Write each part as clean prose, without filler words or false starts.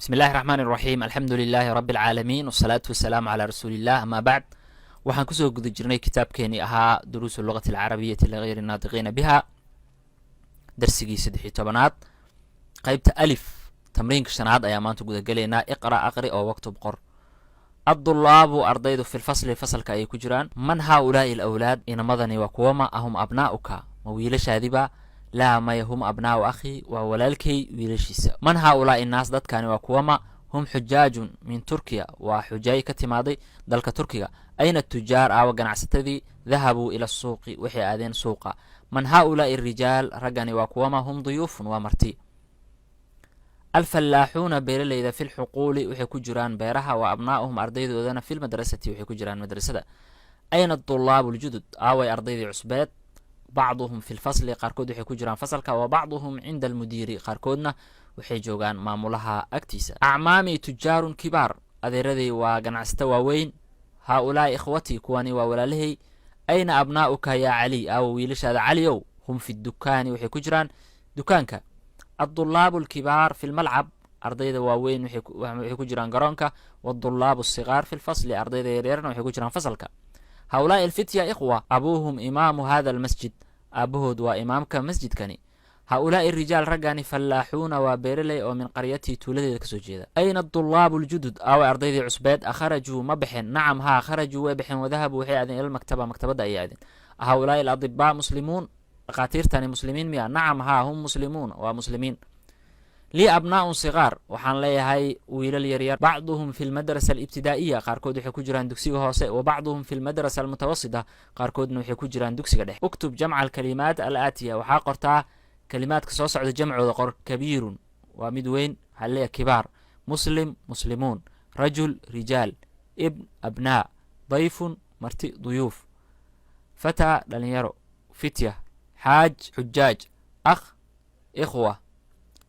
بسم الله الرحمن الرحيم الحمد لله رب العالمين والصلاة والسلام على رسول الله أما بعد waxaan kusoo guda jirnay kitaabkeenii ahaa duruusu luqati alcarabiyati ligayri naadiqiina biha darsigii 13aad qaybta alif tamriinka shanaad ayaa maanta gudagelaynaa iqra aqri oo waktub qor addulaabu ardaydu fi lfasli fasalka ayay ku jiraan man haaulaa'i alawlaad inamadani waa kuwama ahum abnaa'uka ma wiilashaadiba laa maya hum abnaa'u akhi waa walaalkay wiilashiisa man haaulaa'i innaas dadkani waa kuwama hum xujaajun min turkiya waa xujaay ka timaaday dalka turkiga ayna tujaar aawa ganacsatadii dahabuu ila suuqi waxay aadeen suuqa man haaulaa'i rijaal raggani waa kuwama hum duyuufun waa marti alfallaaxuuna beeralayda fi lxuquuli waxay ku jiraan beeraha waa abnaa'uhum ardaydoodana fi lmadrasati waxay ku jiraan madrasada ayna dulaabu ljudud aaway ardaydii cusbeed bacduhum fi lfasli qaarkood waxay ku jiraan fasalka wa bacduhum cinda almudiiri qaarkoodna waxay joogaan maamulaha agtiisa acmaamii tujaarun kibaar adeeraday waa ganacsata waaweyn haaulaa'i ikhwatii kuwani waa walaalahay ayna abnaa'uka yaa cali aawo wiilashaada caliyow hum fi dukaani waxay ku jiraan dukaanka addulaabu alkibaar fi lmalcab ardayda waaweyn waxay ku jiraan garoonka waadulaabu asigaar fi lfasli ardayda yaryarna waxay ku jiraan fasalka haaulaa'i alfitya ikhwa abuuhum imaamu hada almasjid aabahood waa imaamka masjidkani haaulaa'i rijaal raggani fallaaxuuna waa beeraley oo min qaryatii tuuladeeda kasoo jeeda ayna adulaabu ljudud aaway ardaydii cusbeed akharajuu ma baxeen nacam haa kharajuu way baxeen wadahabuu waxay aadeen ilalmaktaba maktabadda ayay aadeen haaulaa'i aladibaa muslimuun dhakhaatiirtani muslimiin miya nacam haa hum muslimuun waa muslimiin lii abnaa'un sigaar waxaan leeyahay wiilal yaryar bacduhum fi lmadrasa alibtidaa'iya qaarkood waxay ku jiraan dugsiga hoose wa bacduhum fi lmadrasa almutawasita qaarkoodna waxay ku jiraan dugsiga dhexe uktub jamca alkalimaat alaatiya waxaa qortaa kalimaadka soo socda jamcooda qor kabiirun waa mid weyn waxaa leeyahay kibaar muslim muslimuun rajul rijaal ibn abnaa dayfun marti duyuuf fataa dhalinyaro fitya xaaj xujaaj akh ikhwa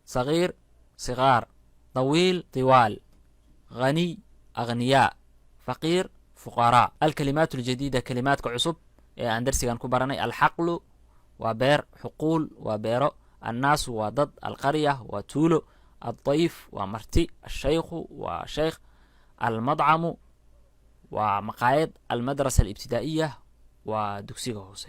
صغير صغار طويل طوال غني أغنياء فقير فقراء الكلمات الجديدة كلمات كعصب عن درسي كان كبرني الحقل وبير حقول وبيرو الناس وضد القرية وتولو الضيف ومرتي الشيخ وشيخ المطعم ومقاعد المدرسة الابتدائية ودكسيغ حسين